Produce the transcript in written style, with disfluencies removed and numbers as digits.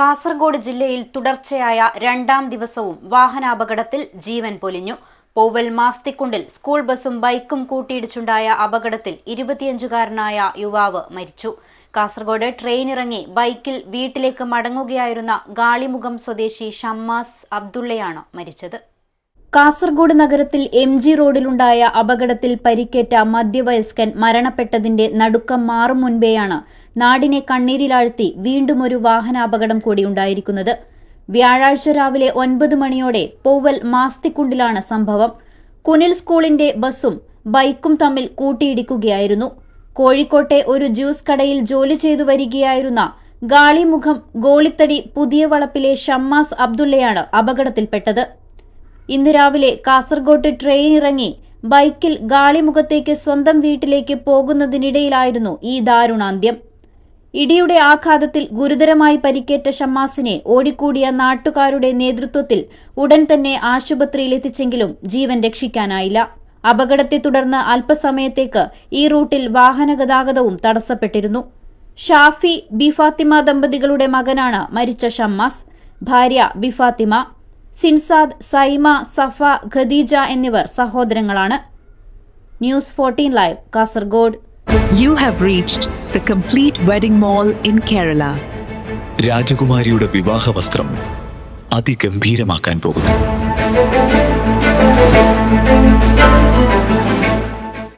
കാസർഗോഡ് ജില്ലയിൽ തുടർച്ചയായ രണ്ടാം ദിവസവും വാഹനാപകടത്തിൽ ജീവൻ പൊലിഞ്ഞു. പോവൽ മാസ്തിക്കുണ്ടിൽ സ്കൂൾ ബസും ബൈക്കും കൂട്ടിയിടിച്ചുണ്ടായ അപകടത്തിൽ 25-കാരനായ യുവാവ് മരിച്ചു. കാസർഗോഡ് ട്രെയിനിറങ്ങി ബൈക്കിൽ വീട്ടിലേക്ക് മടങ്ങുകയായിരുന്ന ഗാളിമുഖം സ്വദേശി ഷമ്മാസ് അബ്ദുള്ളയാണ് മരിച്ചത്. കാസർഗോഡ് നഗരത്തിൽ MG റോഡിലുണ്ടായ അപകടത്തിൽ പരിക്കേറ്റ മധ്യവയസ്കൻ മരണപ്പെട്ടതിന്റെ നടുക്കം മാറും മുൻപേയാണ് നാടിനെ കണ്ണീരിലാഴ്ത്തി വീണ്ടുമൊരു വാഹനാപകടം കൂടി ഉണ്ടായിരിക്കുന്നത്. വ്യാഴാഴ്ച രാവിലെ 9 മണിയോടെ പോവൽ മാസ്തിക്കുണ്ടിലാണ് സംഭവം. കുനിൽ സ്കൂളിന്റെ ബസും ബൈക്കും തമ്മിൽ കൂട്ടിയിടിക്കുകയായിരുന്നു. കോഴിക്കോട്ടെ ഒരു ജ്യൂസ് കടയിൽ ജോലി ചെയ്തു വരികയായിരുന്ന ഗാളിമുഖം ഗോളിത്തടി പുതിയ വളപ്പിലെ ഷമ്മാസ് അബ്ദുള്ളയാണ് അപകടത്തിൽപ്പെട്ടത്. ഇന്ന് രാവിലെ കാസർഗോഡ് ട്രെയിൻ ഇറങ്ങി ബൈക്കിൽ ഗാളിമുഖത്തേക്ക് സ്വന്തം വീട്ടിലേക്ക് പോകുന്നതിനിടയിലായിരുന്നു ഈ ദാരുണാന്ത്യം. ഇടിയുടെ ആഘാതത്തിൽ ഗുരുതരമായി പരിക്കേറ്റ ഷമ്മാസിനെ ഓടിക്കൂടിയ നാട്ടുകാരുടെ നേതൃത്വത്തിൽ ഉടൻ തന്നെ ആശുപത്രിയിലെത്തിച്ചെങ്കിലും ജീവൻ രക്ഷിക്കാനായില്ല. അപകടത്തെ തുടർന്ന് അല്പസമയത്തേക്ക് ഈ റൂട്ടിൽ വാഹനഗതാഗതവും തടസ്സപ്പെട്ടിരുന്നു. ഷാഫി ബിഫാത്തിമ ദമ്പതികളുടെ മകനാണ് മരിച്ച ഷമ്മാസ്. ഭാര്യ ബിഫാത്തിമ, സിൻസാദ്, സൈമ, സഫ, ഖദീജ എന്നിവർ സഹോദരങ്ങളാണ്. News 14 live, Kasaragod. You have reached the complete wedding mall in Kerala. രാജകുമാരിയുടെ വിവാഹ വസ്ത്രം അതിഗംഭീരമാക്കാൻ പോകുന്നു.